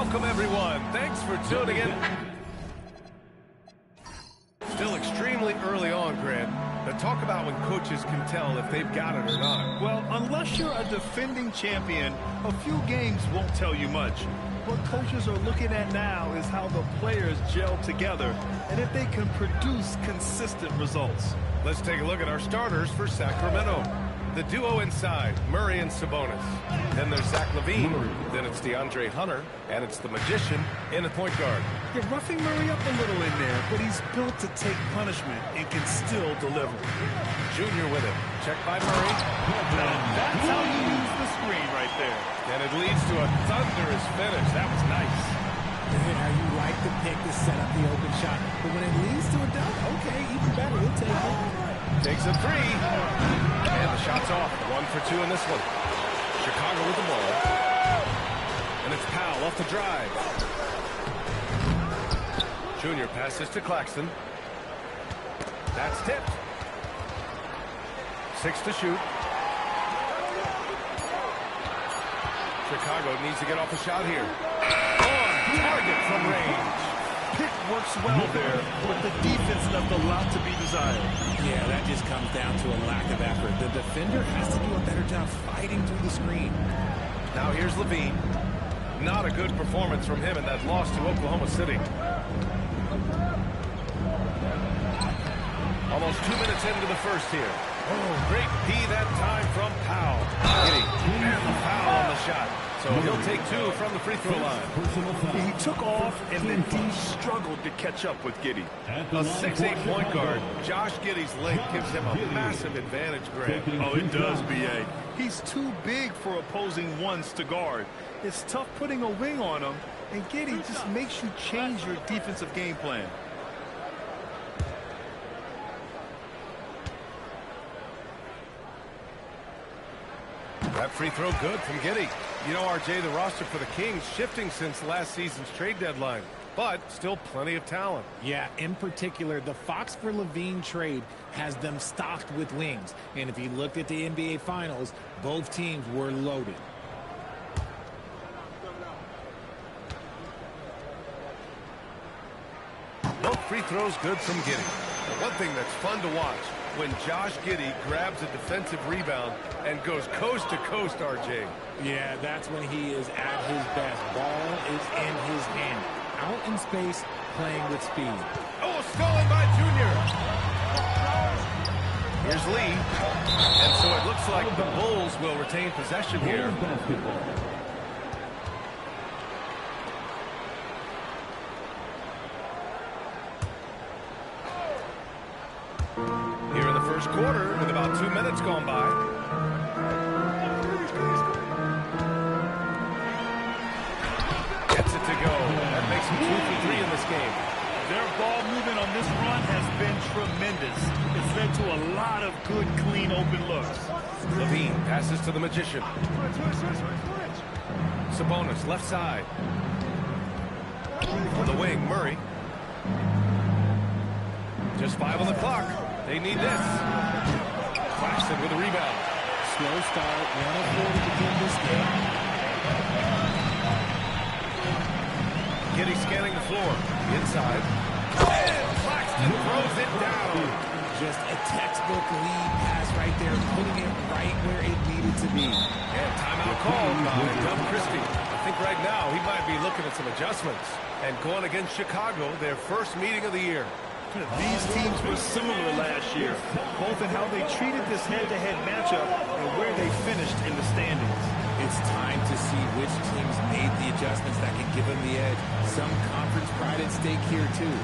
Welcome, everyone. Thanks for tuning in. Still extremely early on, Grant. But talk about when coaches can tell if they've got it or not. Well, unless you're a defending champion, a few games won't tell you much. What coaches are looking at now is how the players gel together and if they can produce consistent results. Let's take a look at our starters for Sacramento. The duo inside, Murray and Sabonis. Then there's Zach LaVine. Then it's DeAndre Hunter. And it's the Magician in the point guard. They're roughing Murray up a little in there, but he's built to take punishment and can still deliver. Junior with it. Check by Murray. And that's how you use the screen right there. And it leads to a thunderous finish. That was nice. How you like the pick to set up the open shot. But when it leads to a dunk, okay, even better, he'll take it. Takes a three. And the shot's off. 1 for 2 in this one. Chicago with the ball. And it's Powell off the drive. Junior passes to Claxton. That's tipped. 6 to shoot. Chicago needs to get off a shot here. On target from range. Pick works well there, but the defense left a lot to be desired. Yeah, that just comes down to a lack of effort. The defender has to do a better job fighting through the screen. Now here's LaVine. Not a good performance from him in that loss to Oklahoma City. Almost 2 minutes into the first here. Oh, great D that time from Powell. And the foul on the shot. So he'll take 2 from the free throw line. He took off, and then D struggled to catch up with Giddey. A 6'8" point guard. Josh Giddey's length gives him a massive advantage, Greg. Oh, it does, B.A. He's too big for opposing ones to guard. It's tough putting a wing on him, and Giddey just makes you change your defensive game plan. That free throw good from Giddey. You know, RJ, the roster for the Kings shifting since last season's trade deadline, but still plenty of talent. Yeah, in particular, the Fox for LaVine trade has them stocked with wings. And if you looked at the NBA Finals, both teams were loaded. Both free throws good from Giddey. One thing that's fun to watch, when Josh Giddey grabs a defensive rebound and goes coast to coast, RJ. Yeah, that's when he is at his best. Ball is in his hand. Out in space, playing with speed. Oh, stolen by Junior. Here's Lee. And so it looks like the Bulls will retain possession here. Here in the first quarter, with about 2 minutes gone by. Gets it to go. That makes him 2 for 3 in this game. Their ball movement on this run has been tremendous. It's led to a lot of good, clean, open looks. LaVine passes to the Magician. Sabonis, left side. On the wing, Murray. Just 5 on the clock. They need this. Claxton with a rebound. Slow start, 1 of 4 to begin this game. Giddey scanning the floor. Inside. And Claxton throws it down. Just a textbook lead pass right there, putting it right where it needed to be. And timeout called by Doug Christie. I think right now he might be looking at some adjustments. And going against Chicago, their first meeting of the year. These teams were similar last year, both in how they treated this head-to-head matchup and where they finished in the standings. It's time to see which teams made the adjustments that can give them the edge. Some conference pride at stake here, too.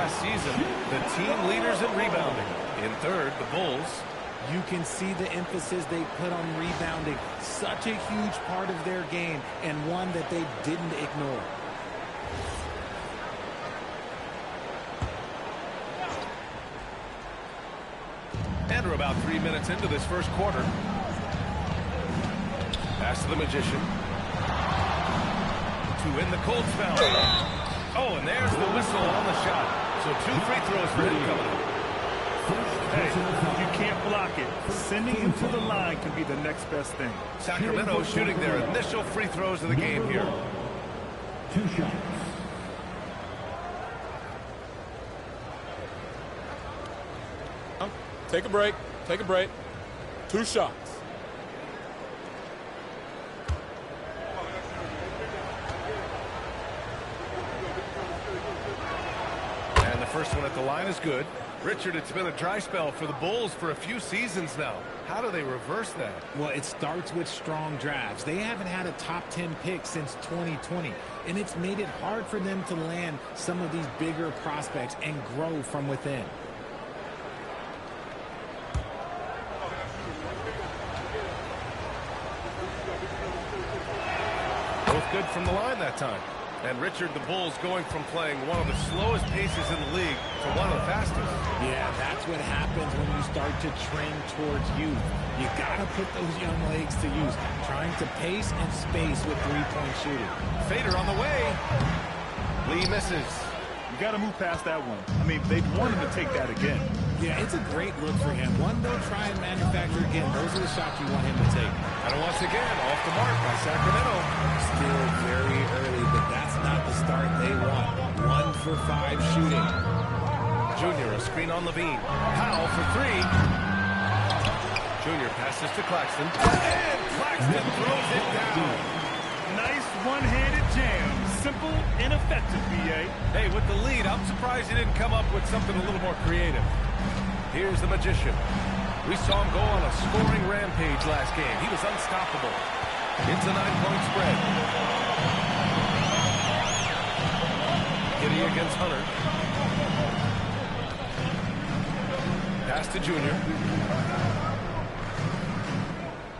last season, the team leaders in rebounding. In third, the Bulls. You can see the emphasis they put on rebounding. Such a huge part of their game, and one that they didn't ignore. And we're about 3 minutes into this first quarter. Pass to the Magician. To win the cold spell. Oh, and there's the whistle on the shot. So 2 free throws for him coming up. Hey, you can't block it. Sending him to the line can be the next best thing. Sacramento shooting their initial free throws of the game here. 2 shots. Take a break. Take a break. 2 shots. And the first one at the line is good. Richard, it's been a dry spell for the Bulls for a few seasons now. How do they reverse that? Well, it starts with strong drafts. They haven't had a top 10 pick since 2020, and it's made it hard for them to land some of these bigger prospects and grow from within. Both good from the line that time. And Richard, the Bulls going from playing one of the slowest paces in the league to one of the fastest. Yeah, that's what happens when you start to trend towards youth. You got to put those young legs to use, trying to pace and space with three-point shooting. Fader on the way. Lee misses. You got to move past that one. I mean, they want him to take that again. Yeah, it's a great look for him. One they'll try and manufacture again. Those are the shots you want him to take. And once again, off the mark by Sacramento. Still very early, but that's not the start they want. 1 for 5 shooting. Junior, a screen on Levine. Powell for 3. Junior passes to Claxton. And Claxton throws it down. Nice one-handed jam. Simple and effective, B.A. Hey, with the lead, I'm surprised he didn't come up with something a little more creative. Here's the Magician. We saw him go on a scoring rampage last game. He was unstoppable. It's a 9-point spread. Giddy against Hunter. Pass to Junior.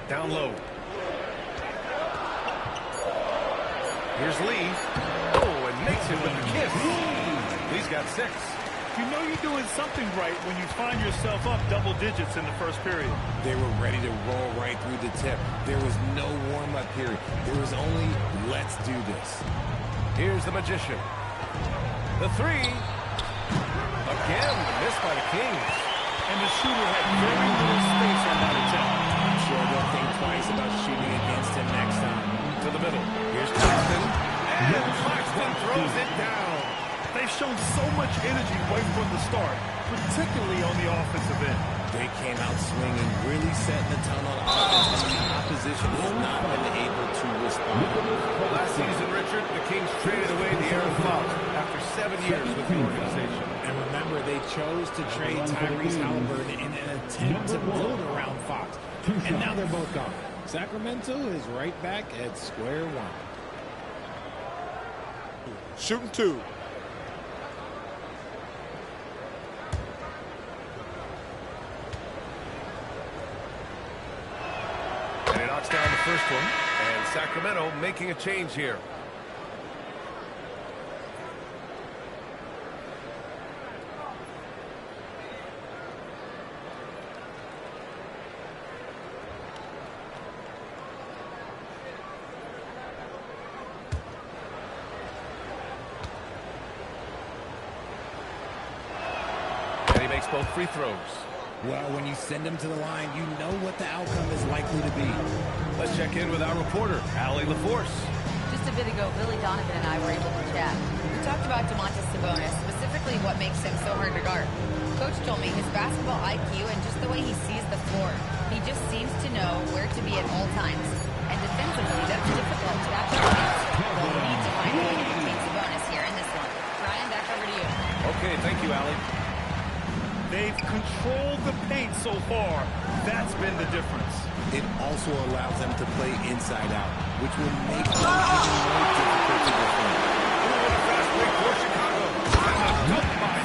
Down low. Here's Lee. Oh, and makes it with the kiss. Lee's got 6. You know you're doing something right when you find yourself up double digits in the first period. They were ready to roll right through the tip. There was no warm-up period. There was only, let's do this. Here's the Magician. The 3. Again, the miss by the Kings. And the shooter had very little space on that attempt. I'm sure they'll think twice about shooting against him next time. To the middle. Here's Claxton. And Claxton throws it down. They've shown so much energy right from the start, particularly on the offensive end. They came out swinging, really setting the tone on offense, and the opposition has not been able to respond. Last season, Richard, the Kings traded away the Aaron Fox after 7 years with the organization. And remember, they chose to trade Tyrese Halliburton in an attempt to build around Fox. And now they're both gone. Sacramento is right back at square one. Shooting 2. And he knocks down the first one. And Sacramento making a change here. Makes both free throws. Well, when you send them to the line, you know what the outcome is likely to be. Let's check in with our reporter, Allie LaForce. Just a bit ago, Billy Donovan and I were able to chat. We talked about Domantas Sabonis, specifically what makes him so hard to guard. Coach told me his basketball IQ and just the way he sees the floor. He just seems to know where to be at all times. And defensively, that's difficult to match up against. We'll need to find a way to contain Sabonis here in this one. Ryan, back over to you. Okay, thank you, Allie. They've controlled the paint so far. That's been the difference. It also allows them to play inside out, which will make them even more difficult to defend. What a fast break for Chicago. And a dunk by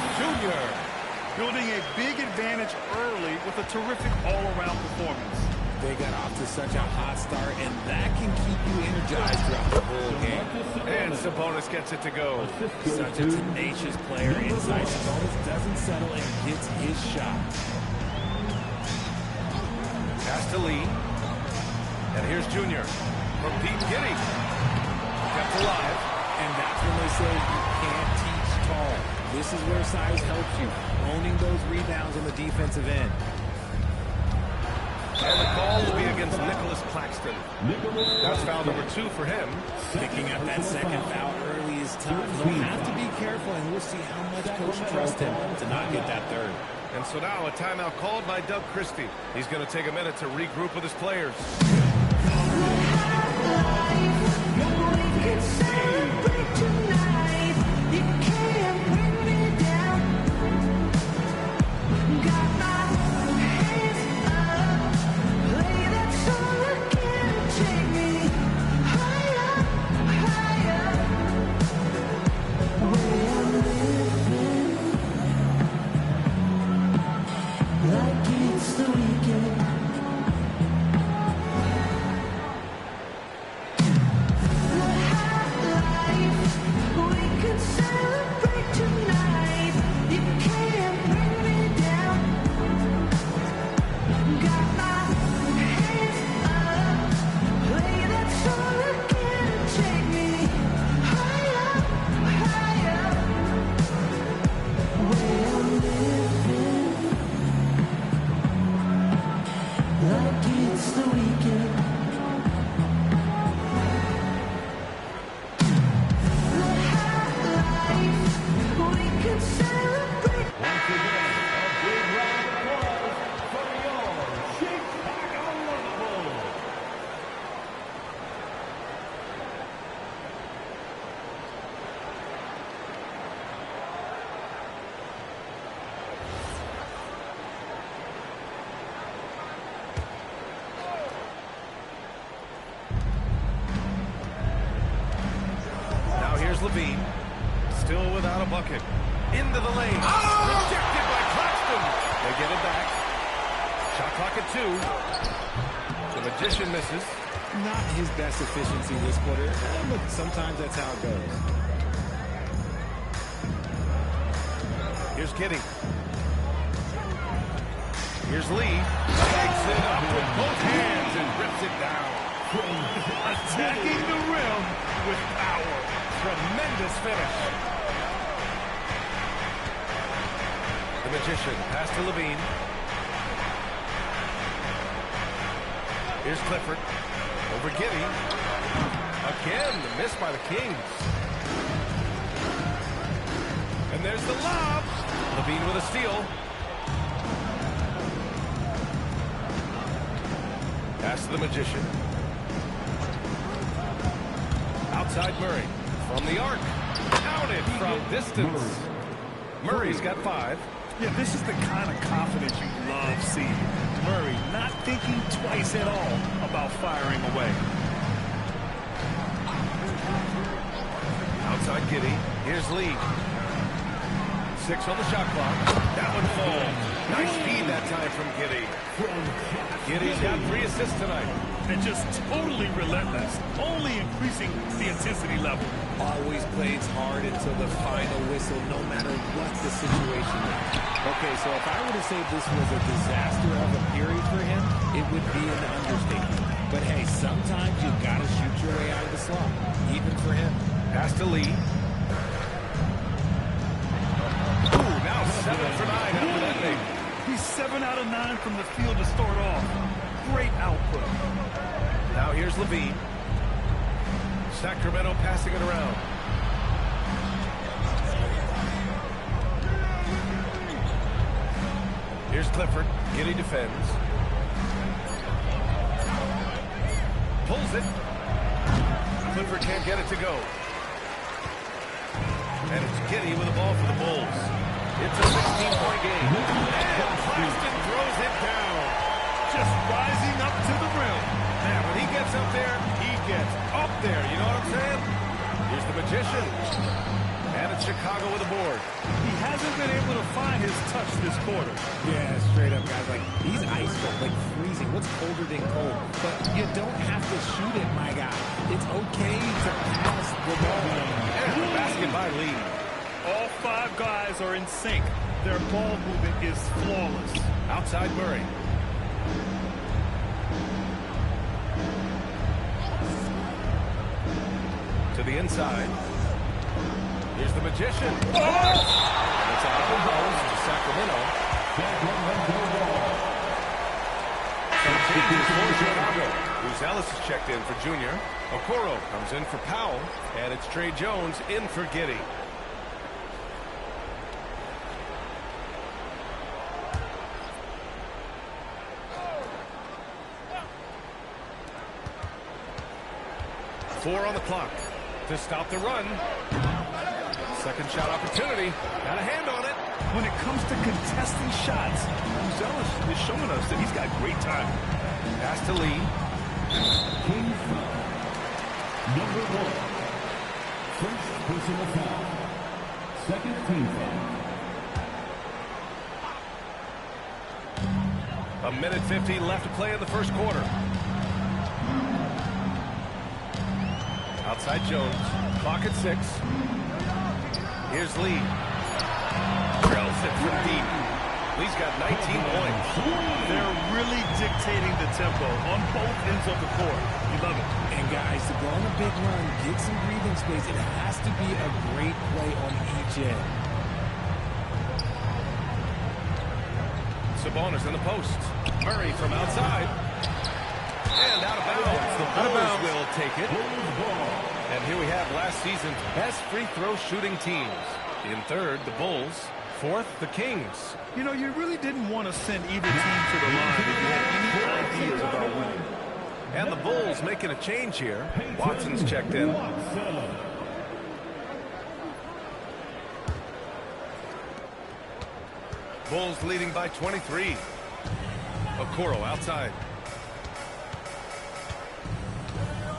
building a big advantage early with a terrific all-around performance. They got off to such a hot start, and that can keep you energized throughout the whole game. And Sabonis gets it to go. Such a tenacious player inside. Sabonis doesn't settle and gets his shot. Pass to Lee. And here's Junior from deep. Giddy. Kept alive. And that's when they say you can't teach tall. This is where size helps you, owning those rebounds on the defensive end. And the call will be against Nicholas Claxton. That's foul number 2 for him. Picking up that second foul early is tough. They'll have to be careful, and we'll see how much coach trusts him to not get that third. And so now a timeout called by Doug Christie. He's going to take a minute to regroup with his players. Levine, still without a bucket. Into the lane. Rejected by Claxton. They get it back. Shot clock at 2. The Magician misses. Not his best efficiency this quarter, but sometimes that's how it goes. Here's Giddy. Here's Lee. Takes it up with both hands and rips it down. Attacking the rim with power. Tremendous finish. The Magician, pass to Levine. Here's Clifford. Over Giddy. Again, the miss by the Kings. And there's the lob. Levine with a steal. Pass to the Magician. Outside Murray. From the arc. Counted from distance. Murray's got 5. Yeah, this is the kind of confidence you love seeing. Murray not thinking twice at all about firing away. Outside Giddy. Here's Lee. 6 on the shot clock. That one falls. Nice speed that time from Giddy. Giddy's got 3 assists tonight. And just totally relentless, only increasing the intensity level. Always plays hard until the final whistle, no matter what the situation is. Okay, so if I were to say this was a disaster of a period for him, it would be an understatement. But hey, sometimes you gotta shoot your way out of the slump, even for him. Pass to Lee. Ooh, now 7 for 9 after that thing. He's 7 out of 9 from the field to start off. Great output. Now here's Levine. Sacramento passing it around. Here's Clifford. Giddy defends. Pulls it. Clifford can't get it to go. And it's Giddy with the ball for the Bulls. It's a 16-point game. And Claxton throws it down. Just rising up to the rim. Man, when he gets up there, he gets up there. You know what I'm saying? Here's the Magician. And it's Chicago with a board. He hasn't been able to find his touch this quarter. Yeah, straight up, guys. Like, he's ice cold, like freezing. What's colder than cold? But you don't have to shoot it, my guy. It's okay to pass the ball. And the basket by Lee. All 5 guys are in sync. Their ball movement is flawless. Outside Murray. To the inside. Here's the magician. Oh! And it's out of bounds to Sacramento. Some changes for Chicago. Who's Ellis is checked in for Junior. Okoro comes in for Powell. And it's Trey Jones in for Giddey. Four on the clock to stop the run. Second shot opportunity. Got a hand on it. When it comes to contesting shots, Zealous is showing us that he's got great time. Pass to Lee. Kings foul. Number 1. First personal foul. Second team foul. A minute 50 left to play in the first quarter. Outside Jones. Clock at 6. Here's Lee. Trails it from deep. Lee's got 19 points. They're really dictating the tempo on both ends of the court. You love it. And guys, to go on a big run, get some breathing space, it has to be a great play on each end. Sabonis in the post. Murray from outside. And out of bounds. The Bulls will take it. And here we have last season's best free throw shooting teams. In third, the Bulls. Fourth, the Kings. You know, you really didn't want to send either team to the line if you had any ideas about winning. And the Bulls making a change here. Watson's checked in. Bulls leading by 23. Okoro outside.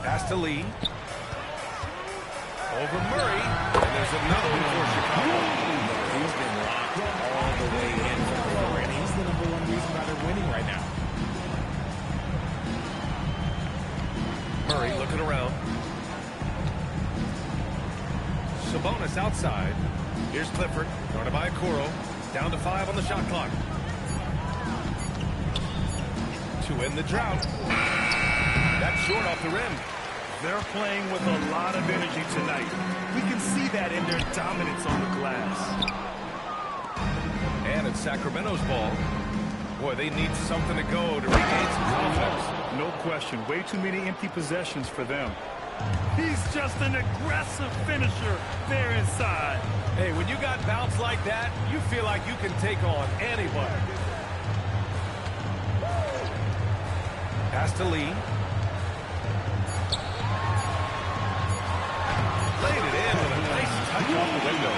Pass to Lee. Over Murray. And there's another one for Chicago. He's been locked all the way in from the floor, and he's the #1 reason why they're winning right now. Murray looking around. Sabonis outside. Here's Clifford. Guarded by Okoro. Down to 5 on the shot clock. To end the drought. That's short off the rim. They're playing with a lot of energy tonight. We can see that in their dominance on the glass. And it's Sacramento's ball. Boy, they need something to go to regain some confidence. No question. Way too many empty possessions for them. He's just an aggressive finisher there inside. Hey, when you got bounce like that, you feel like you can take on anybody. Pass to Lee. Laid it in with a nice touch off the window.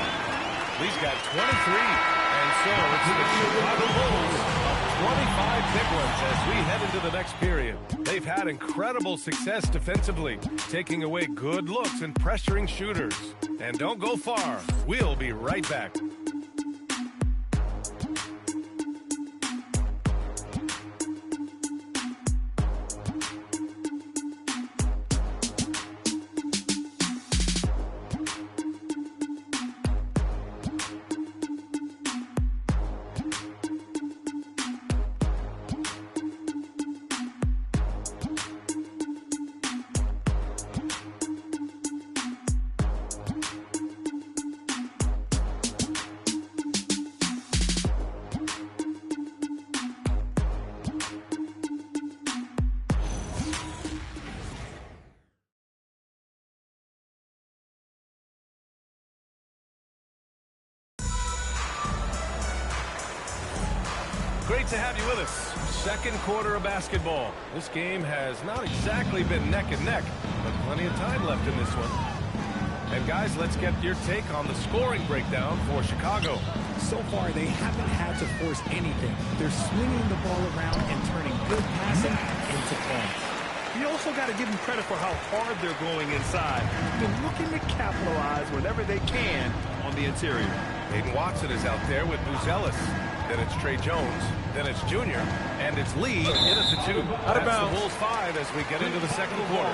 Lee's got 23. And so it's the Chicago Bulls of 25 big ones as we head into the next period. They've had incredible success defensively, taking away good looks and pressuring shooters. And don't go far. We'll be right back. Great to have you with us. Second quarter of basketball. This game has not exactly been neck and neck, but plenty of time left in this one. And guys, let's get your take on the scoring breakdown for Chicago. So far, they haven't had to force anything. They're swinging the ball around and turning good passing into points. You also got to give them credit for how hard they're going inside. They're looking to capitalize whenever they can on the interior. Hayden Watson is out there with Buzelis. Then it's Trey Jones. Then it's Junior. And it's Lee in at the 2. Out of That's bounds. the Bulls 5 as we get into the second quarter.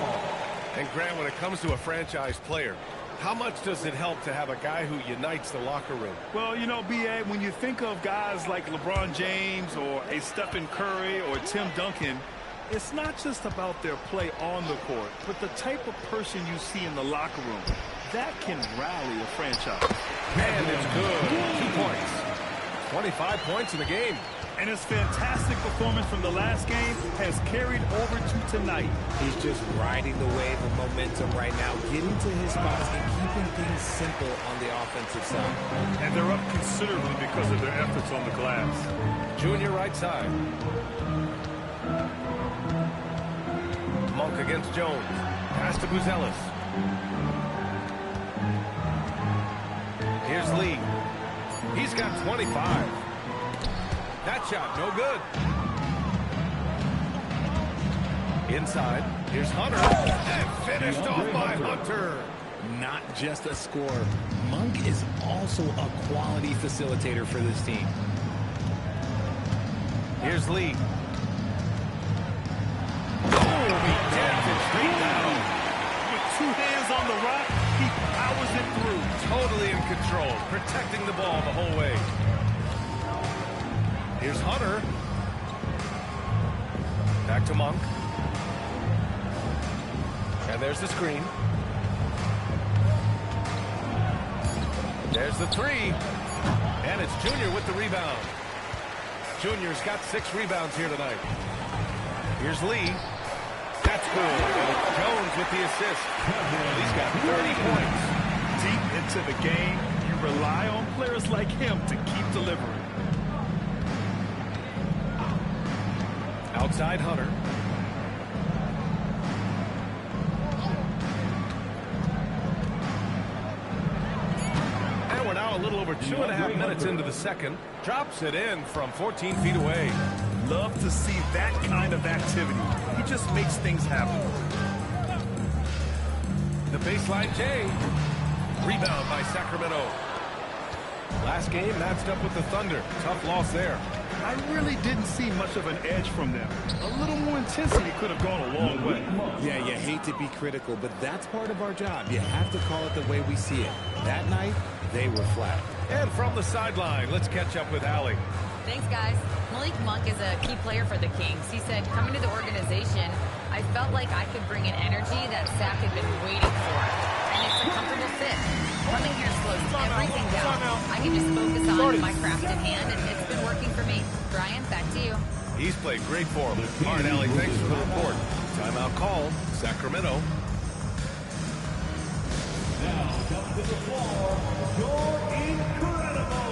And Grant, when it comes to a franchise player, how much does it help to have a guy who unites the locker room? Well, you know, B.A., when you think of guys like LeBron James or a Stephen Curry or Tim Duncan, it's not just about their play on the court, but the type of person you see in the locker room. That can rally a franchise. And it's good. 2 points. 25 points in the game. And his fantastic performance from the last game has carried over to tonight. He's just riding the wave of momentum right now, getting to his spots and keeping things simple on the offensive side. And they're up considerably because of their efforts on the glass. Junior right side. Monk against Jones. Pass to Buzelis. Here's Lee. He's got 25. That shot, no good. Inside, here's Hunter. And finished off by Hunter. Not just a scorer. Monk is also a quality facilitator for this team. Here's Lee. Oh, he jams it straight down. With 2 hands on the rock, he powers it through. Totally in control, protecting the ball the whole way. Here's Hunter. Back to Monk. And there's the screen. There's the 3. And it's Junior with the rebound. Junior's got 6 rebounds here tonight. Here's Lee. That's good. And Jones with the assist. He's got 30 points. Deep into the game, you rely on players like him to keep delivering. Outside Hunter. And we're now a little over 2.5 minutes into the second. Drops it in from 14 feet away. Love to see that kind of activity. He just makes things happen. The baseline J. Rebound by Sacramento. Last game matched up with the Thunder. Tough loss there. I really didn't see much of an edge from them. A little more intensity could have gone a long way. Yeah, you hate to be critical, but that's part of our job. You have to call it the way we see it. That night, they were flat. And from the sideline, let's catch up with Allie. Thanks, guys. Malik Monk is a key player for the Kings. He said, coming to the organization, I felt like I could bring an energy that Sac had been waiting for. And it's a comfortable fit. Coming here slows everything down. I can just focus on my craft in hand, and it's been working for me. Brian, back to you. He's played great for him. All right, Allie, thanks for the report. Timeout call, Sacramento. Now comes to the floor, you're incredible.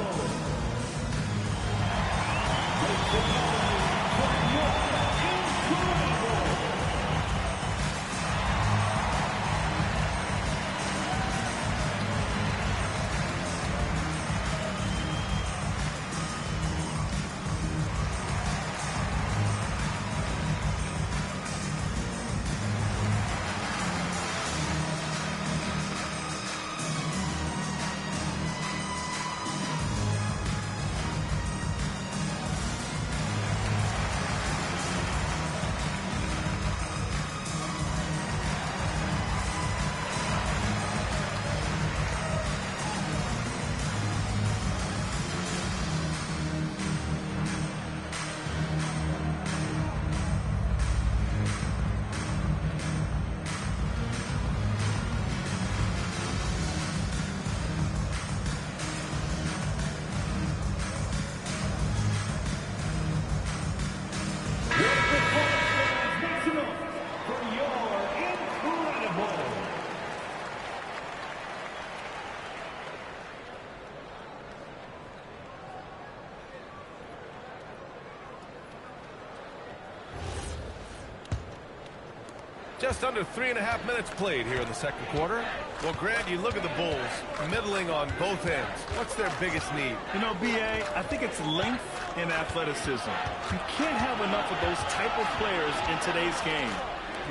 Just under 3.5 minutes played here in the second quarter. Well, Grant, you look at the Bulls, middling on both ends. What's their biggest need? You know, B.A., I think it's length and athleticism. You can't have enough of those type of players in today's game.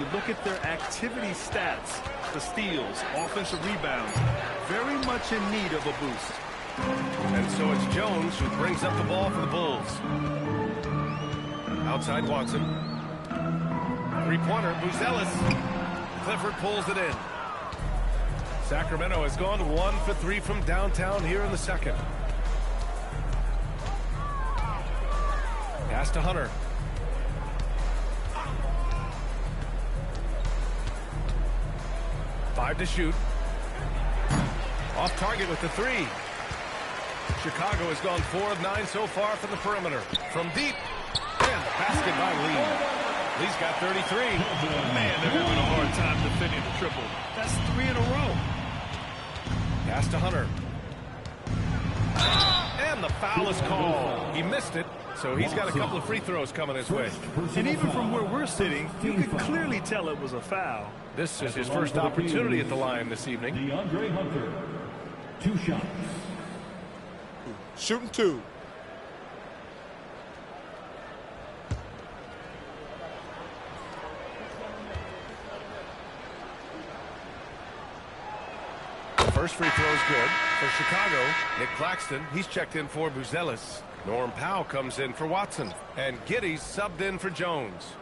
You look at their activity stats, the steals, offensive rebounds, very much in need of a boost. And so it's Jones who brings up the ball for the Bulls. Outside Watson. Three-pointer, Buzelis. Clifford pulls it in. Sacramento has gone 1 for 3 from downtown here in the second. Pass to Hunter. Five to shoot. Off target with the three. Chicago has gone 4 of 9 so far from the perimeter. From deep. And basket by Lee. Lee's got 33. Man, they're having a hard time defending the triple. That's 3 in a row. Pass to Hunter. And the foul is called. He missed it, so he's got a couple of free throws coming his way. And even from where we're sitting, you can clearly tell it was a foul. This is his first opportunity at the line this evening. DeAndre Hunter, 2 shots. Shooting 2. First free throw is good for Chicago. Nick Claxton, he's checked in for Buzelis. Norm Powell comes in for Watson. And Giddey's subbed in for Jones.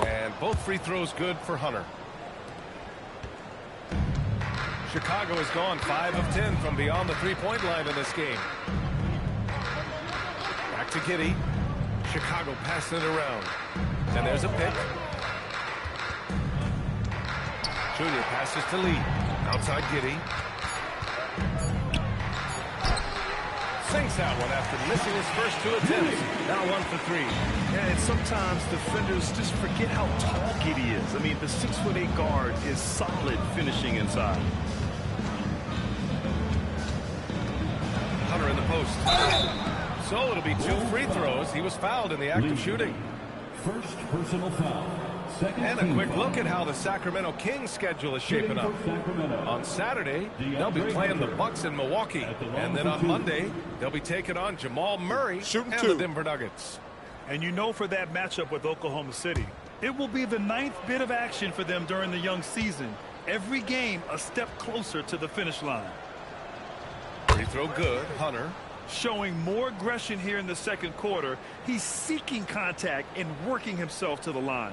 And both free throws good for Hunter. Chicago has gone 5 of 10 from beyond the three-point line in this game. Back to Giddey. Chicago passing it around. And there's a pick. Junior passes to Lee. Outside Giddey. Sinks that one after missing his first 2 attempts. Now 1 for 3. Yeah, and sometimes defenders just forget how tall Giddey is. I mean, the 6'8" guard is solid finishing inside. Hunter in the post. So it'll be 2 free throws. He was fouled in the act of shooting. First personal foul. Second and a quick look at how the Sacramento Kings schedule is shaping up. On Saturday, they'll be playing the Bucks in Milwaukee. And then on Monday, they'll be taking on Jamal Murray and the Denver Nuggets. And you know, for that matchup with Oklahoma City, it will be the 9th bit of action for them during the young season. Every game a step closer to the finish line. Free throw good. Hunter. Showing more aggression here in the second quarter. He's seeking contact and working himself to the line.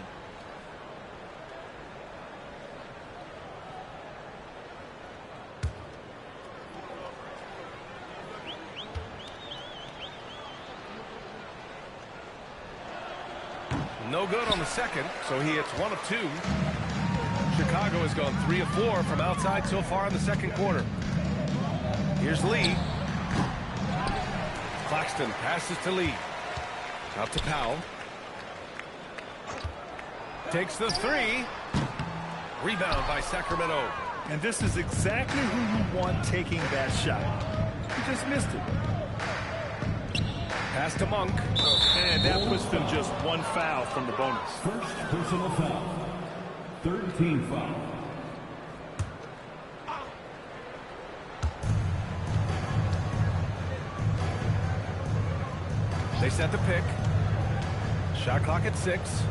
No good on the second, so he hits 1 of 2. Chicago has gone 3 of 4 from outside so far in the second quarter. Here's Lee. Claxton passes to Lee. Out to Powell. Takes the 3. Rebound by Sacramento. And this is exactly who you want taking that shot. He just missed it. Pass to Monk. And that puts them just 1 foul from the bonus. First personal foul. 13 foul. They set the pick. Shot clock at 6.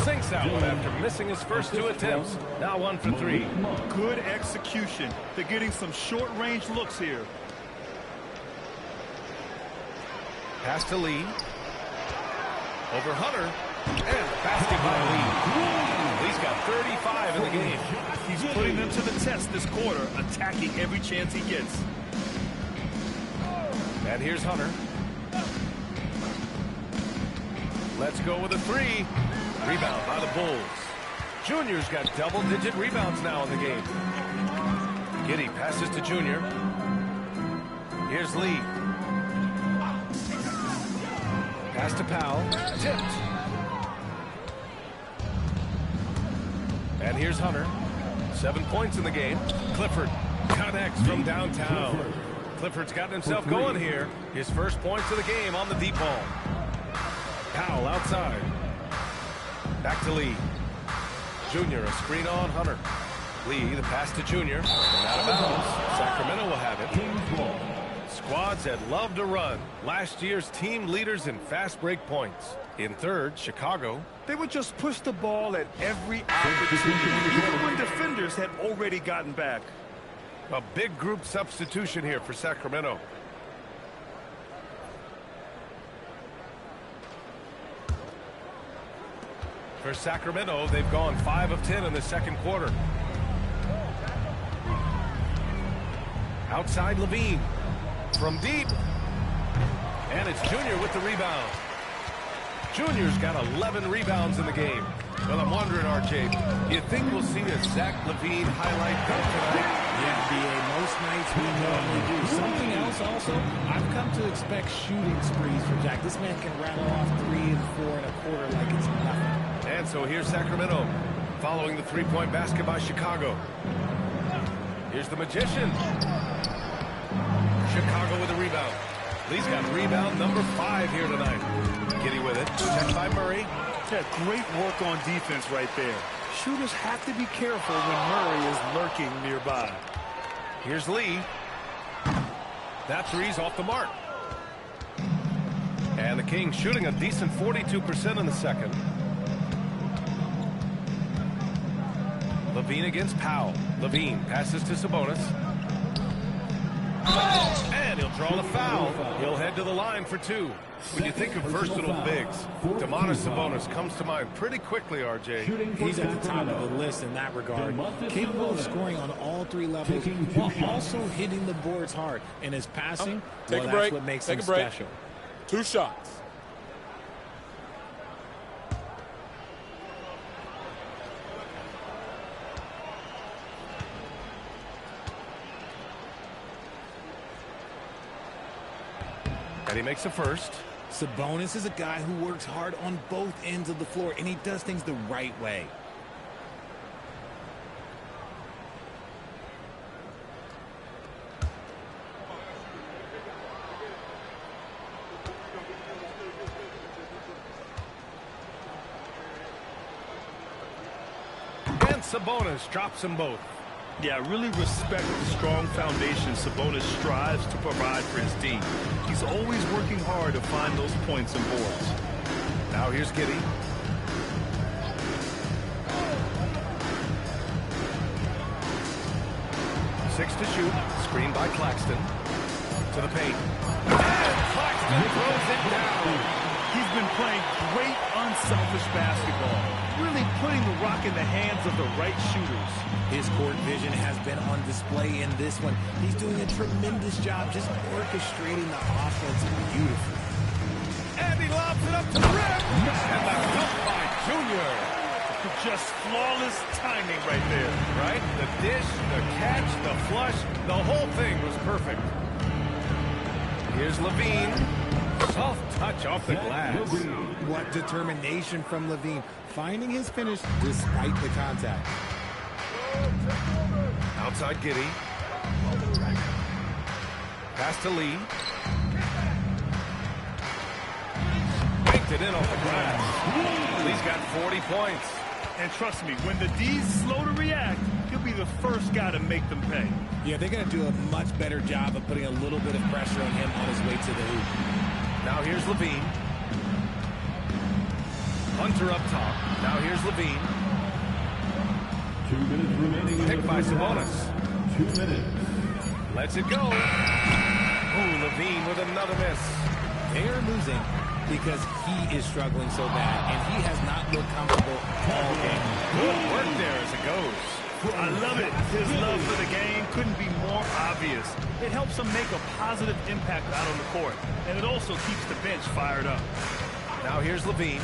Sinks that one after missing his first 2 attempts. Now 1 for 3. Good execution. They're getting some short-range looks here. Pass to Lee. Over Hunter. And basket by Lee. Lee's got 35 in the game. He's putting them to the test this quarter, attacking every chance he gets. And here's Hunter. Let's go with a 3. Rebound by the Bulls. Junior's got double-digit rebounds now in the game. Giddey passes to Junior. Here's Lee. Pass to Powell. Tipped. And here's Hunter. 7 points in the game. Clifford connects from downtown. Clifford's gotten himself going here. His first points of the game on the deep ball. Powell outside. Back to Lee. Junior, a screen on Hunter. Lee, the pass to Junior. And out of bounds. Sacramento will have it. Squads that love to run. Last year's team leaders in fast break points. In third, Chicago. They would just push the ball at every opportunity, even when defenders had already gotten back. A big group substitution here for Sacramento. For Sacramento, they've gone 5 of 10 in the second quarter. Outside Levine. From deep. And it's Junior with the rebound. Junior's got 11 rebounds in the game. Well, I'm wondering, RJ, do you think we'll see a Zach LaVine highlight film tonight? Yeah, B.A., most nights we normally do. Something else also, I've come to expect shooting sprees from Zach. This man can rattle off 3 and 4 and a quarter like it's nothing. And so here's Sacramento following the three-point basket by Chicago. Here's the Magician. Chicago with a rebound. Lee's got rebound number 5 here tonight. Giddy with it. Checked by Murray. Yeah, great work on defense right there. Shooters have to be careful when Murray is lurking nearby. Here's Lee. That three's off the mark. And the Kings shooting a decent 42% in the second. Levine against Powell. Levine passes to Sabonis. And he'll draw the foul. He'll head to the line for 2. When you think of versatile bigs, Domantas Sabonis comes to mind pretty quickly, RJ. He's at the top of the list in that regard. Capable of scoring on all 3 levels while also hitting the boards hard. And his passing, well, that's what makes him special. 2 shots. And he makes a first. Sabonis is a guy who works hard on both ends of the floor, and he does things the right way. And Sabonis drops them both. Yeah, I really respect the strong foundation Sabonis strives to provide for his team. He's always working hard to find those points and boards. Now here's Giddy. Six to shoot. Screen by Claxton. To the paint. And Claxton throws it down. He's been playing great unselfish basketball, really putting the rock in the hands of the right shooters. His court vision has been on display in this one. He's doing a tremendous job just orchestrating the offense beautifully. And he lobs it up to the rim. And the dunk by Junior. Just flawless timing right there. Right? The dish, the catch, the flush, the whole thing was perfect. Here's Levine. Soft touch off the glass. What determination from Levine, finding his finish despite the contact. Outside Giddy. Pass to Lee. Banked it in off the glass. Lee's got 40 points. And trust me, when the D's slow to react, he'll be the first guy to make them pay. Yeah, they're going to do a much better job of putting a little bit of pressure on him on his way to the hoop. Now here's Levine. Hunter up top. Now here's Levine. 2 minutes remaining. Picked by Sabonis. 2 minutes. Lets it go. Oh, Levine with another miss. They are losing because he is struggling so bad, and he has not looked comfortable all game. Good work there as it goes. I love it. His love for the game couldn't be more obvious. It helps him make a positive impact out on the court, and it also keeps the bench fired up. Now here's Levine.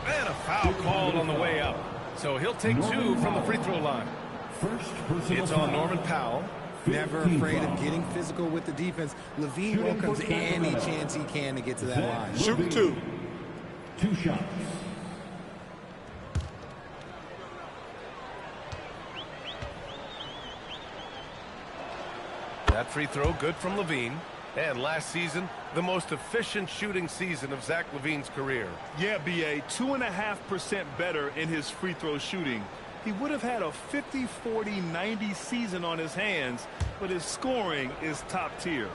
And a foul called on the way up. So he'll take 2 from the free throw line. It's on Norman Powell. Never afraid of getting physical with the defense. Levine welcomes any chance he can to get to that line. Shooting 2. 2 shots. That free throw good from Levine. And last season, the most efficient shooting season of Zach LaVine's career. Yeah, B.A., 2.5% better in his free throw shooting. he would have had a 50, 40, 90 season on his hands, but his scoring is top tier.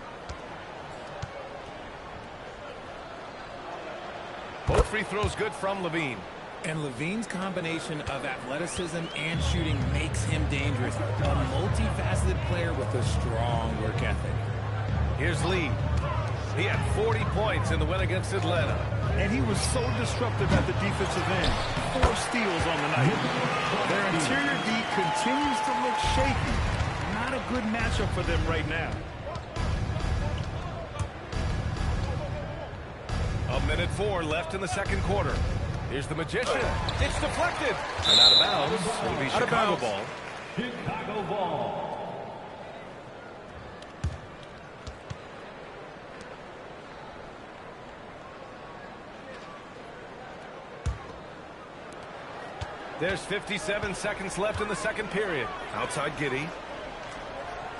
Both free throws good from Levine. And Levine's combination of athleticism and shooting makes him dangerous. A multifaceted player with a strong work ethic. Here's Lee. He had 40 points in the win against Atlanta. And he was so disruptive at the defensive end. 4 steals on the night. Their interior D continues to look shaky. Not a good matchup for them right now. A minute 4 left in the second quarter. Here's the Magician. It's deflected. And out of bounds. It'll be Chicago ball. Chicago ball. There's 57 seconds left in the second period. Outside Giddey.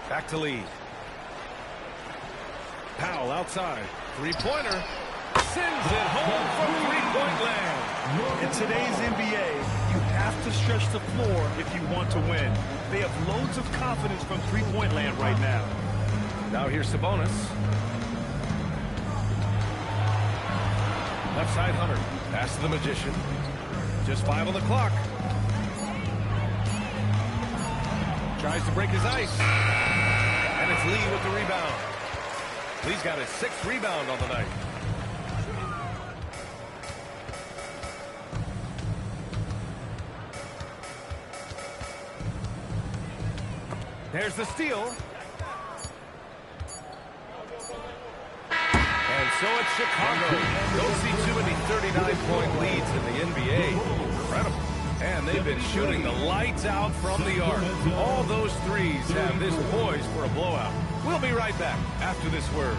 Back to Lee. Powell outside. Three-pointer. Sends it home from three-point land. In today's NBA, you have to stretch the floor if you want to win. They have loads of confidence from three-point land right now. Now here's Sabonis. Left side Hunter. Pass to the Magician. Just 5 on the clock. Tries to break his ice. And it's Lee with the rebound. Lee's got his 6th rebound on the night. There's the steal. And so it's Chicago. Don't see too many 39-point leads in the NBA. Incredible. And they've been shooting the lights out from the arc. All those threes have this poised for a blowout. We'll be right back after this word.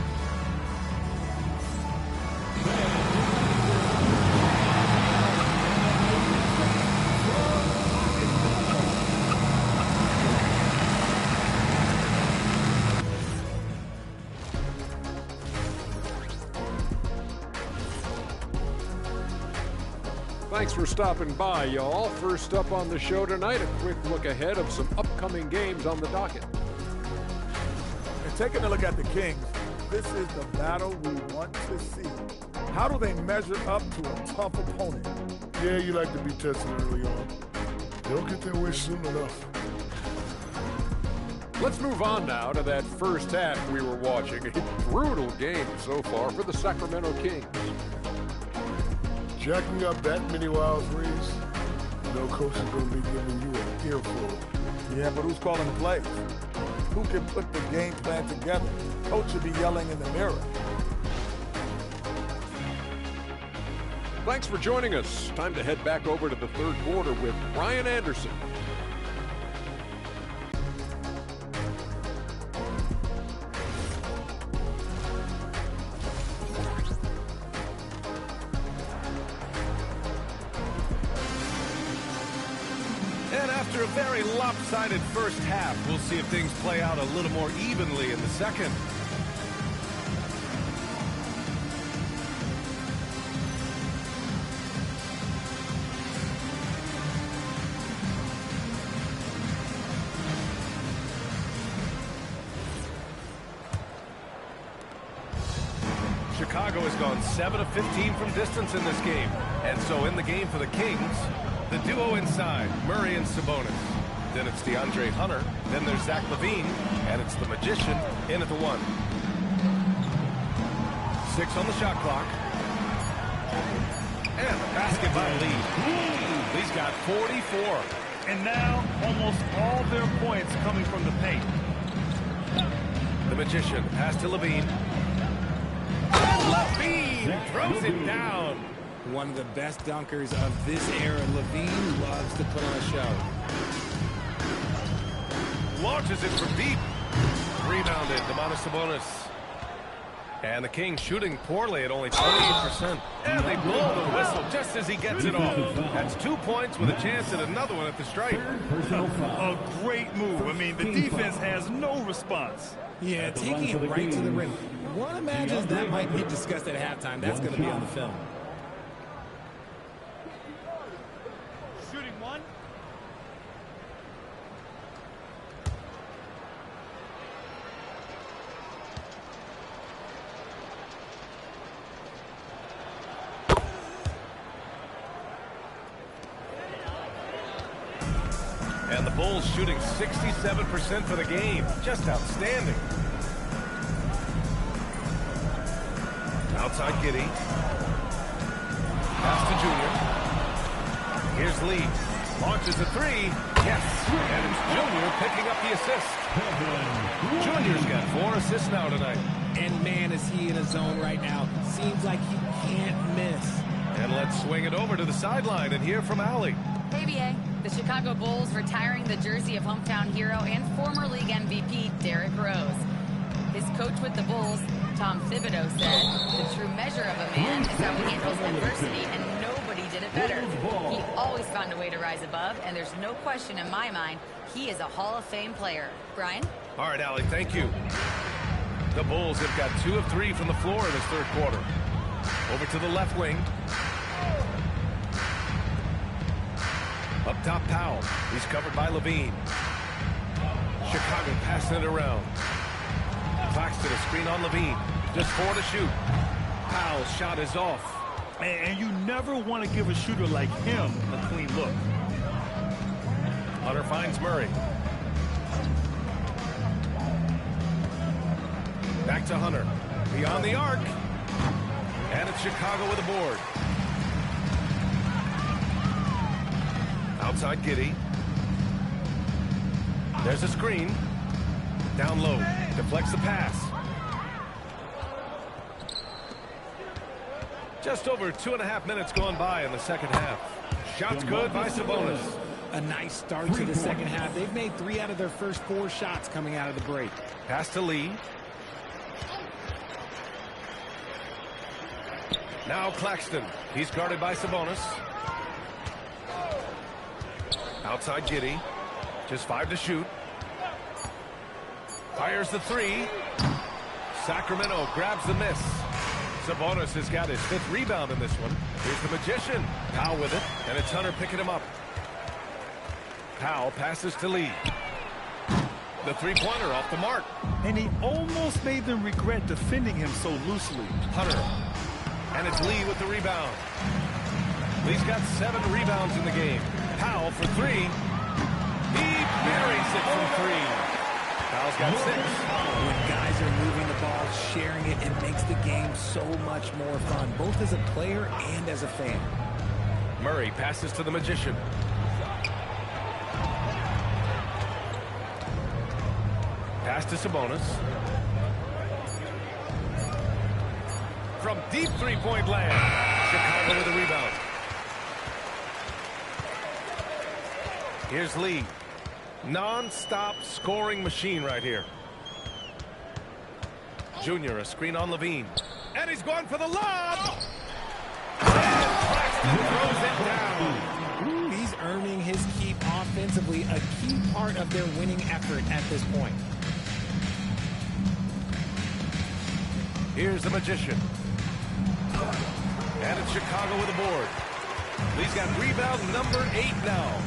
Thanks for stopping by, y'all. First up on the show tonight, a quick look ahead of some upcoming games on the docket. And taking a look at the Kings, this is the battle we want to see. How do they measure up to a tough opponent? Yeah, you like to be tested early on. They'll get their wish soon enough. Let's move on now to that first half we were watching. A brutal game so far for the Sacramento Kings. Jacking up that many wild threes, no coach is going to be giving you an earful. Yeah, but who's calling the plays? Who can put the game plan together? Coach should be yelling in the mirror. Thanks for joining us. Time to head back over to the third quarter with Ryan Anderson. And after a very lopsided first half, we'll see if things play out a little more evenly in the second. Chicago has gone 7 of 15 from distance in this game. And so in the game for the Kings, the duo inside, Murray and Sabonis. Then it's DeAndre Hunter. Then there's Zach LaVine. And it's the Magician in at the 1. 6 on the shot clock. And the basket by Lee. Lee's got 44. And now almost all their points coming from the paint. The Magician pass to LaVine. LaVine throws it down. One of the best dunkers of this era. LaVine loves to put on a show. Launches it from deep. Rebounded, Domantas Sabonis. And the Kings shooting poorly at only 28%. And they blow the whistle just as he gets it off. That's 2 points with a chance at another one at the stripe. A great move. I mean, the defense has no response. Yeah, taking it right to the rim. One imagines that might be discussed at halftime. That's going to be on the film. Shooting 1. Bulls shooting 67% for the game. Just outstanding. Outside Giddey. Pass to Junior. Here's Lee. Launches a three. Yes. And it's Junior picking up the assist. Junior's got 4 assists now tonight. And man, is he in a zone right now. Seems like he can't miss. And let's swing it over to the sideline and hear from Allie. Hey, BA. The Chicago Bulls retiring the jersey of hometown hero and former league MVP Derrick Rose. His coach with the Bulls, Tom Thibodeau, said, the true measure of a man is how he handles adversity, and nobody did it better. He always found a way to rise above, and there's no question in my mind he is a Hall of Fame player. Brian? All right, Allie, thank you. The Bulls have got 2 of 3 from the floor in this third quarter. Over to the left wing. Up top, Powell. He's covered by Levine. Chicago passing it around. Claxton, a screen on Levine. Just 4 to shoot. Powell's shot is off. And you never want to give a shooter like him a clean look. Hunter finds Murray. Back to Hunter. Beyond the arc. And it's Chicago with a board. Outside Giddey. There's a screen. Down low. Deflects the pass. Just over 2.5 minutes gone by in the second half. Shots good by Sabonis. A nice start to the second half. They've made 3 out of their first 4 shots coming out of the break. Pass to Lee. Now Claxton. He's guarded by Sabonis. Outside Giddey. Just 5 to shoot. Fires the 3. Sacramento grabs the miss. Sabonis has got his 5th rebound in this one. Here's the Magician. Powell with it, and it's Hunter picking him up. Powell passes to Lee. The three-pointer off the mark. And he almost made them regret defending him so loosely. Hunter. And it's Lee with the rebound. Lee's got 7 rebounds in the game. Powell for 3. He buries it from 3. Powell's got 6. When guys are moving the ball, sharing it makes the game so much more fun, both as a player and as a fan. Murray passes to the Magician. Pass to Sabonis. From deep three-point land. Chicago with a rebound. Here's Lee. Non-stop scoring machine right here. Junior, a screen on Levine. And he's going for the lob! And Claxton throws it down. Ooh, he's earning his keep offensively, a key part of their winning effort at this point. Here's the Magician. And it's Chicago with a board. Lee's got rebound number 8 now.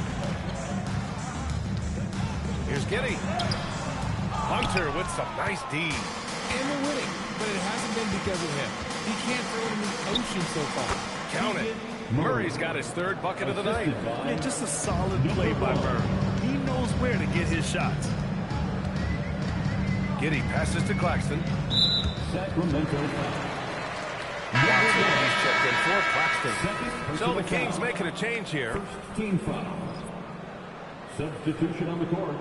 Here's Giddey. Hunter with some nice D. And they're winning, but it hasn't been because of him. He can't throw it in the ocean so far. Count it. Murray's got his 3rd bucket of the night. And just a solid play by Murray. He knows where to get his shots. Giddey passes to Claxton. Sacramento. He's checked in for Claxton. So the Kings making a change here. First team foul. Substitution on the court.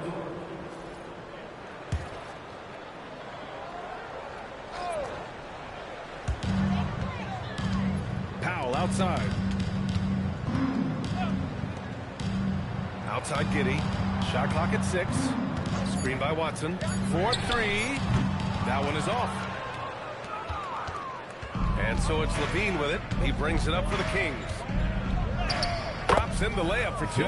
Powell outside. Outside Giddey. Shot clock at 6. Screen by Watson. 4-3. That one is off. And so it's Levine with it. He brings it up for the Kings. Drops in the layup for 2.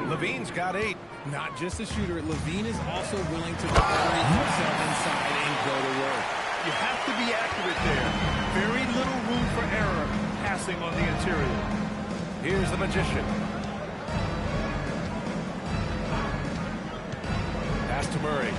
Levine's got 8. Not just a shooter, Levine is also willing to carry himself inside and go to work. You have to be accurate there. Very little room for error passing on the interior. Here's the Magician. Pass to Murray.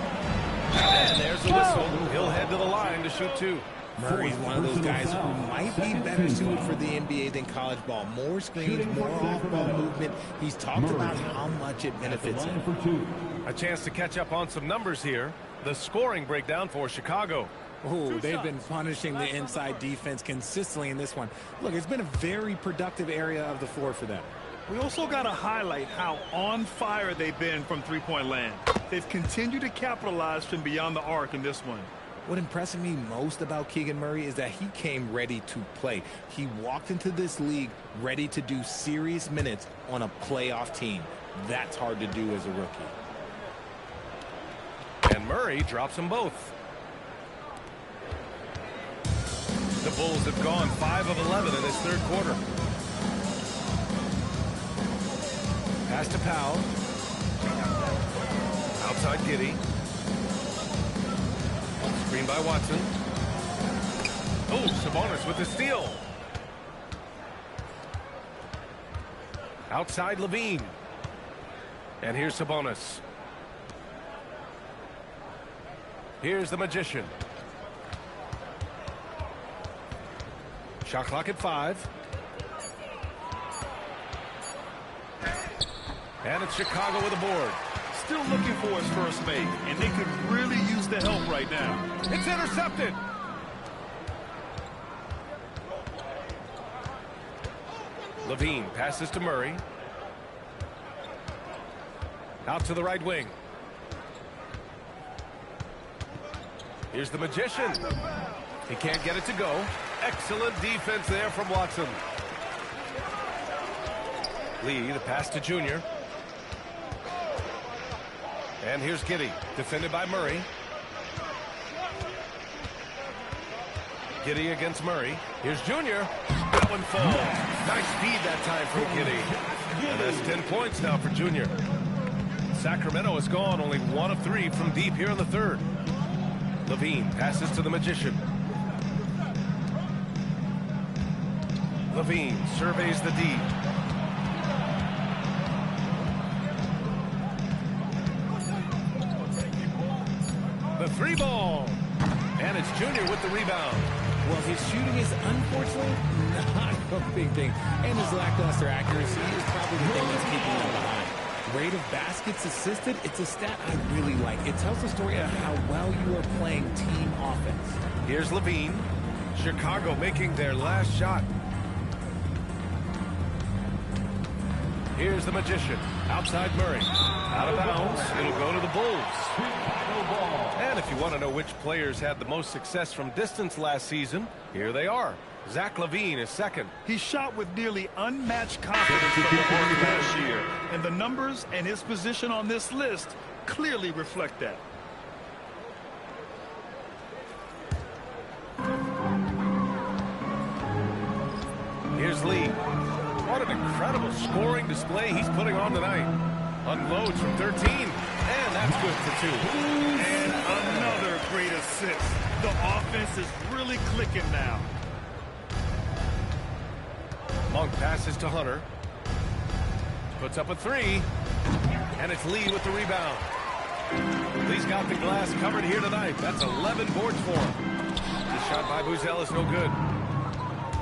And there's the whistle. He'll head to the line to shoot 2. Murray's one of those guys who might be better suited for the NBA than college ball. More screens, more off-ball movement. He's talked about how much it benefits him. A chance to catch up on some numbers here. The scoring breakdown for Chicago. Oh, they've been punishing the inside defense consistently in this one. Look, it's been a very productive area of the floor for them. We also got to highlight how on fire they've been from three-point land. They've continued to capitalize from beyond the arc in this one. What impresses me most about Keegan Murray is that he came ready to play. He walked into this league ready to do serious minutes on a playoff team. That's hard to do as a rookie. And Murray drops them both. The Bulls have gone 5 of 11 in this third quarter. Pass to Powell. Outside Giddey. Screen by Watson. Oh, Sabonis with the steal. Outside Levine. And here's Sabonis. Here's the Magician. Shot clock at 5. And it's Chicago with a board. Still looking for his first make, and they could really use the help right now. It's intercepted. Levine passes to Murray. Out to the right wing. Here's the Magician. He can't get it to go. Excellent defense there from Watson. Lee, the pass to Junior. And here's Giddey, defended by Murray. Giddey against Murray. Here's Junior. That one falls. Nice speed that time from Giddey. And that's 10 points now for Junior. Sacramento has gone only 1 of 3 from deep here in the third. Levine passes to the Magician. Levine surveys the D. The 3 ball. And it's Junior with the rebound. Well, his shooting is unfortunately not a big thing. And his lackluster accuracy is probably the thing that's keeping him behind. Rate of baskets assisted, it's a stat I really like. It tells the story of how well you are playing team offense. Here's Levine. Chicago making their last shot. Here's the Magician. Outside Murray. Out of bounds. It'll go to the Bulls. And if you want to know which players had the most success from distance last season, here they are. Zach LaVine is second. He shot with nearly unmatched confidence from the arc last year. And the numbers and his position on this list clearly reflect that. Here's Lee. What an incredible scoring display he's putting on tonight. Unloads from 13, and that's good for 2. And another great assist. The offense is really clicking now. Monk passes to Hunter. Puts up a 3, and it's Lee with the rebound. Lee's got the glass covered here tonight. That's 11 boards for him. The shot by Buzel is no good.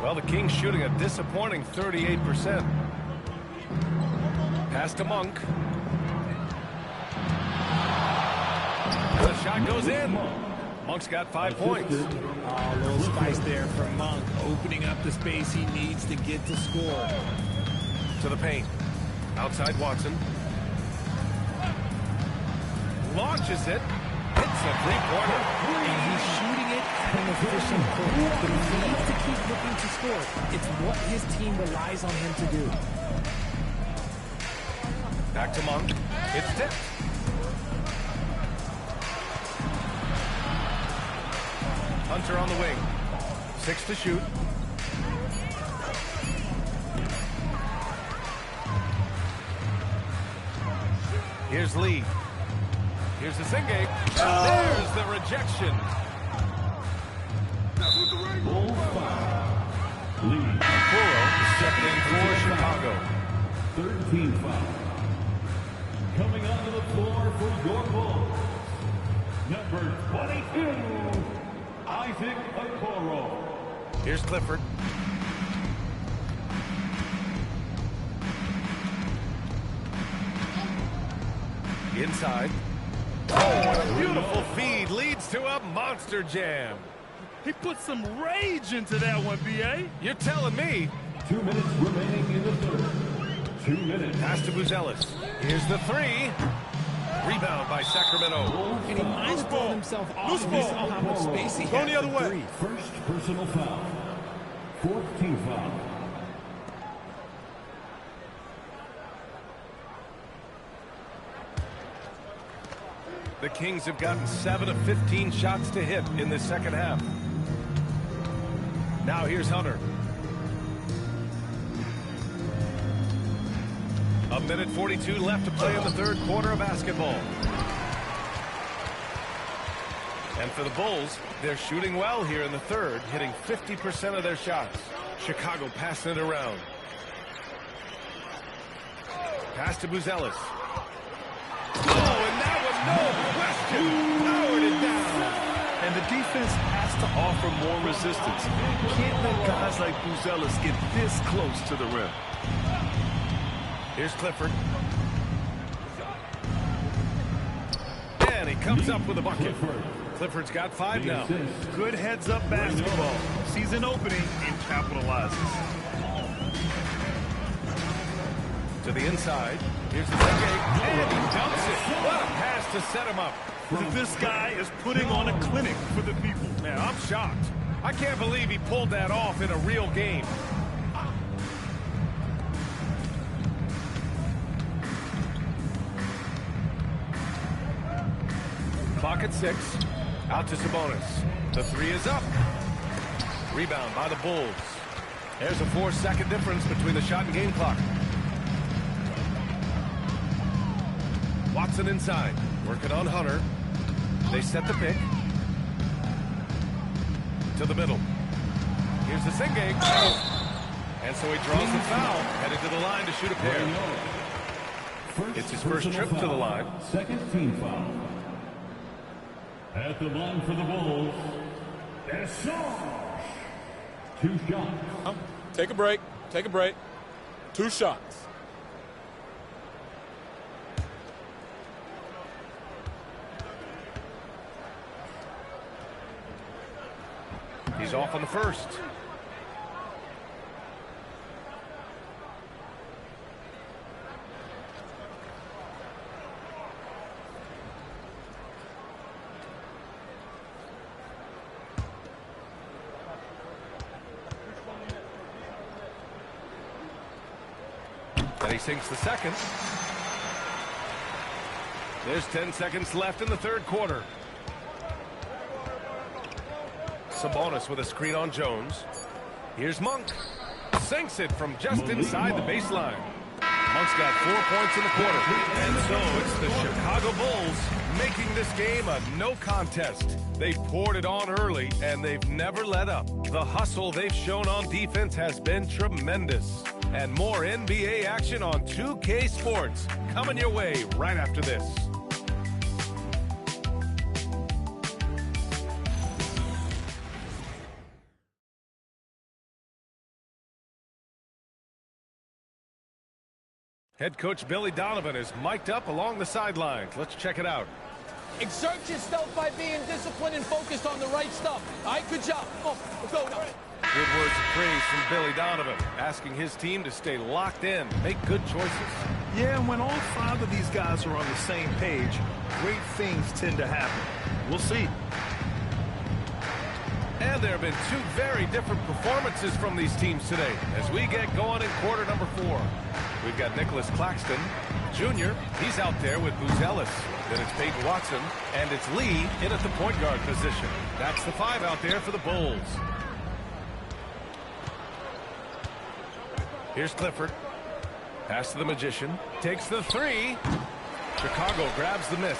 Well, the Kings shooting a disappointing 38%. Pass to Monk. And the shot goes in. Monk's got 5 points. Oh, a little spice there from Monk, opening up the space he needs to get to score. To the paint. Outside Watson. Launches it. Hits a three-pointer. And he's shooting it at an efficient point. But he needs to keep looking to score. It's what his team relies on him to do. Back to Monk. It's tipped. Hunter on the wing. 6 to shoot. Here's Lee. Here's the Zingate. There's the rejection. Bull foul. Lee. Kuro stepped in for Chicago. 13 foul. Coming onto the floor for your Bulls, number 22, Isaac Okoro. Here's Clifford. Inside. Oh, what a beautiful feed. Leads to a monster jam. He put some rage into that one, B.A. You're telling me. 2 minutes remaining in the third. 2 minutes. Pass to Buzelis. Here's the three. Rebound by Sacramento. And he might have thrown himself off. He saw how much space he had. the other way. Three. First personal foul. Fourth team foul. The Kings have gotten 7 of 15 shots to hit in the second half. Now here's Hunter. A minute 42 left to play in the third quarter of basketball. And for the Bulls, they're shooting well here in the third, hitting 50% of their shots. Chicago passing it around. Pass to Buzelis. Oh, and that was no question. Powered it down. And the defense has to offer more resistance. Can't let guys like Buzelis get this close to the rim. Here's Clifford. And he comes up with a bucket. Clifford's got 5 now. Good heads-up basketball. Sees an opening and capitalizes. To the inside. Here's the second. And he dumps it. What a pass to set him up. This guy is putting on a clinic for the people. Man, I'm shocked. I can't believe he pulled that off in a real game. Clock at 6. Out to Sabonis. The three is up. Rebound by the Bulls. There's a 4-second difference between the shot and game clock. Watson inside. Working on Hunter. They set the pick. To the middle. Here's the Singate. And so he draws the foul. Headed to the line to shoot a pair. It's his first trip to the line. Second team foul. At the line for the Bulls, Essence. 2 shots. Take a break. Take a break. 2 shots. He's off on the first. And he sinks the second. There's 10 seconds left in the third quarter. Sabonis with a screen on Jones. Here's Monk. Sinks it from just inside the baseline. Monk's got 4 points in the quarter. And so it's the Chicago Bulls making this game a no contest. They poured it on early, and they've never let up. The hustle they've shown on defense has been tremendous. And more NBA action on 2K Sports coming your way right after this. Head coach Billy Donovan is mic'd up along the sidelines. Let's check it out. Exert yourself by being disciplined and focused on the right stuff. All right, good job. Oh, go. Good words of praise from Billy Donovan, asking his team to stay locked in, make good choices. Yeah, and when all 5 of these guys are on the same page, great things tend to happen. We'll see. And there have been 2 very different performances from these teams today as we get going in quarter number 4. We've got Nicholas Claxton, Jr. He's out there with Buzelis. Then it's Peyton Watson, and it's Lee in at the point guard position. That's the 5 out there for the Bulls. Here's Clifford. Pass to the Magician. Takes the 3. Chicago grabs the miss.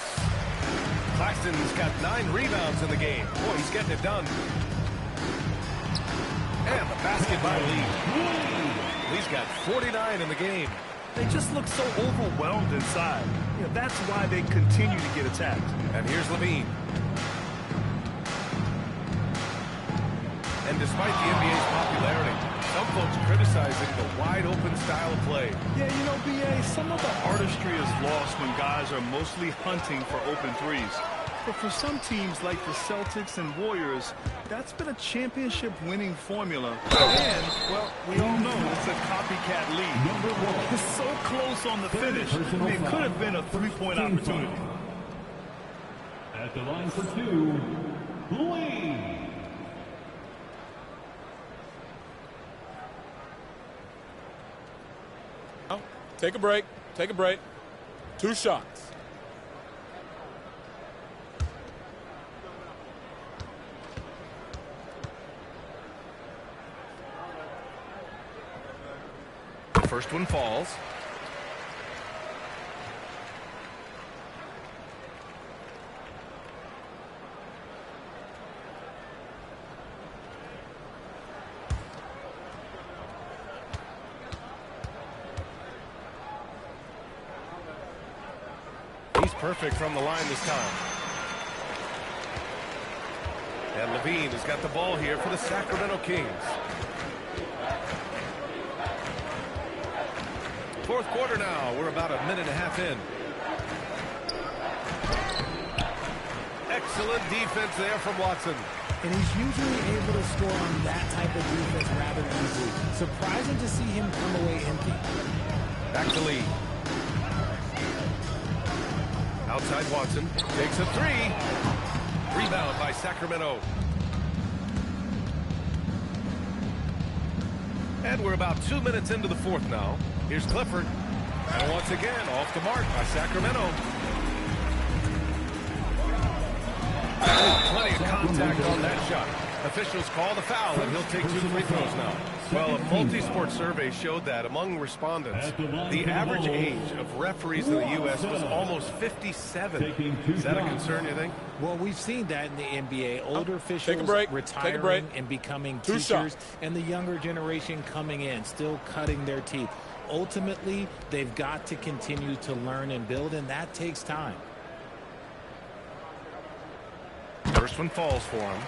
Claxton's got 9 rebounds in the game. Boy, he's getting it done. And the basket by Lee. Lee's got 49 in the game. They just look so overwhelmed inside. You know, that's why they continue to get attacked. And here's Levine. despite the NBA's popularity, some folks criticizing the wide-open style of play. Yeah, you know, B.A., some of the artistry is lost when guys are mostly hunting for open threes. But for some teams like the Celtics and Warriors, that's been a championship-winning formula. And, well, we all know it's a copycat lead. It's so close on the finish. I mean, it could have been a three-point opportunity. At the line for two, Lee. Take a break. Take a break. 2 shots. First one falls. He's perfect from the line this time. And Levine has got the ball here for the Sacramento Kings. Fourth quarter now. We're about a minute and a half in. Excellent defense there from Watson. And he's usually able to score on that type of defense rather easily. Surprising to see him come away empty. Back to Lee. Outside Watson. Takes a three. Rebound by Sacramento. And we're about 2 minutes into the fourth now. Here's Clifford. And once again, off the mark by Sacramento. Plenty of contact on that shot. Officials call the foul, and he'll take 2 free throws now. Well, a multi-sport survey showed that among respondents, the average age of referees in the U.S. was almost 57. Is that a concern, you think? Well, we've seen that in the NBA. Older officials retiring and becoming 2 teachers, shots. and the younger generation coming in, still cutting their teeth. Ultimately, they've got to continue to learn and build, and that takes time. First one falls for him.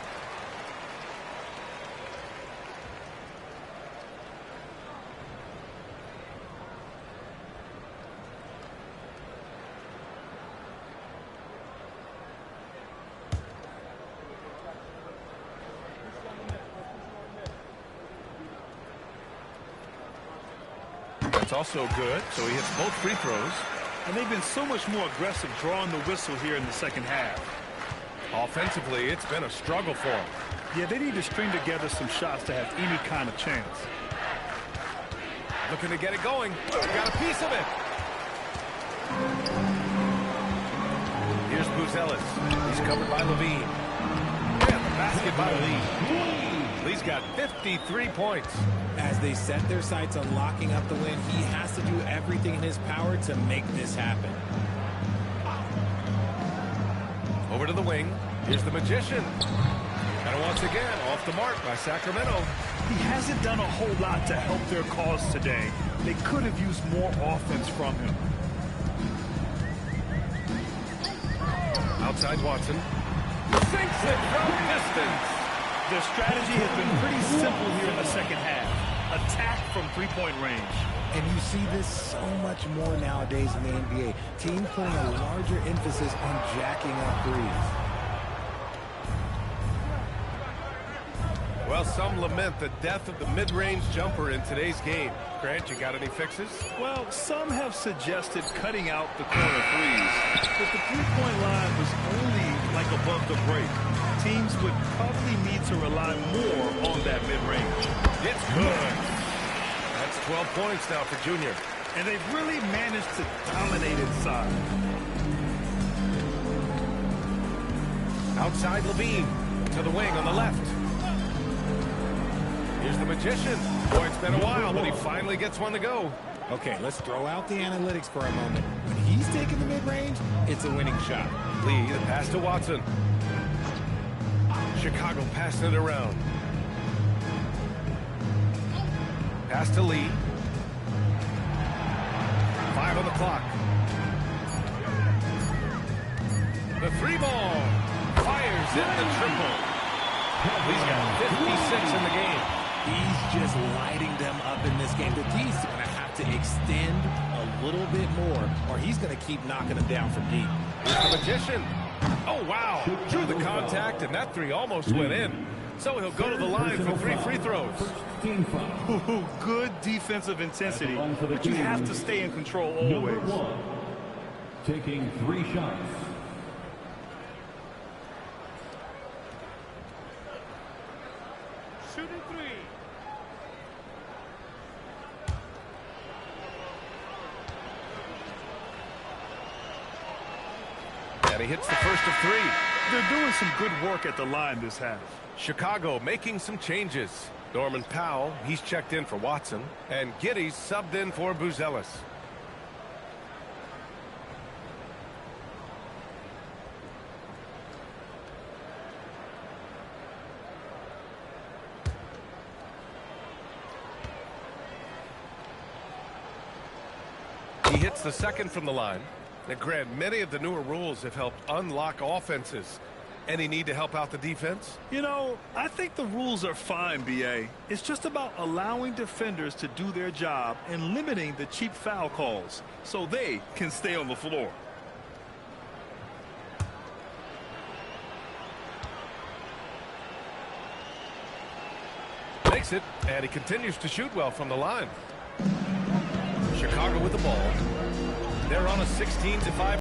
That's also good, so he hits both free throws. And they've been so much more aggressive drawing the whistle here in the second half. Offensively, it's been a struggle for him. Yeah, they need to string together some shots to have any kind of chance. Looking to get it going. Got a piece of it. Here's Buzelis. He's covered by Levine. And the basket by Lee. Lee's got 53 points. As they set their sights on locking up the win, he has to do everything in his power to make this happen. Over to the wing. Here's the Magician. And once again, off the mark by Sacramento. He hasn't done a whole lot to help their cause today. They could have used more offense from him. Outside Watson. Sinks it from distance. Their strategy has been pretty simple here in the second half. Attack from three-point range. And you see this so much more nowadays in the NBA. Teams putting a larger emphasis on jacking up threes. Well, some lament the death of the mid-range jumper in today's game. Grant, you got any fixes? Well, some have suggested cutting out the corner threes, but the three-point line was only like above the break. Teams would probably need to rely more on that mid-range. It's good. That's 12 points now for Junior. And they've really managed to dominate inside. Outside Levine to the wing on the left. Here's the Magician. Boy, it's been a while, but he finally gets one to go. Okay, let's throw out the analytics for a moment. When he's taking the mid-range, it's a winning shot. Lee, the pass to Watson. Chicago passing it around. Pass to Lee. 5 on the clock. The 3 ball. Fires in the triple. He's got 56 in the game. He's just lighting them up in this game. The D's going to have to extend a little bit more, or he's going to keep knocking them down from deep. Here's the Magician. Oh, wow. Drew the contact, and that three almost went in. So he'll go to the line for 3 free throws. Ooh, good defensive intensity, but you have to stay in control always. Number 1, taking 3 shots. Shooting 3. And he hits the first of 3. They're doing some good work at the line this half. Chicago making some changes. Norman Powell, he's checked in for Watson. And Giddey's subbed in for Buzelis. He hits the second from the line. Now, Grant, many of the newer rules have helped unlock offenses. Any need to help out the defense? You know, I think the rules are fine, B.A. It's just about allowing defenders to do their job and limiting the cheap foul calls so they can stay on the floor. Makes it, and he continues to shoot well from the line. Chicago with the ball. They're on a 16-5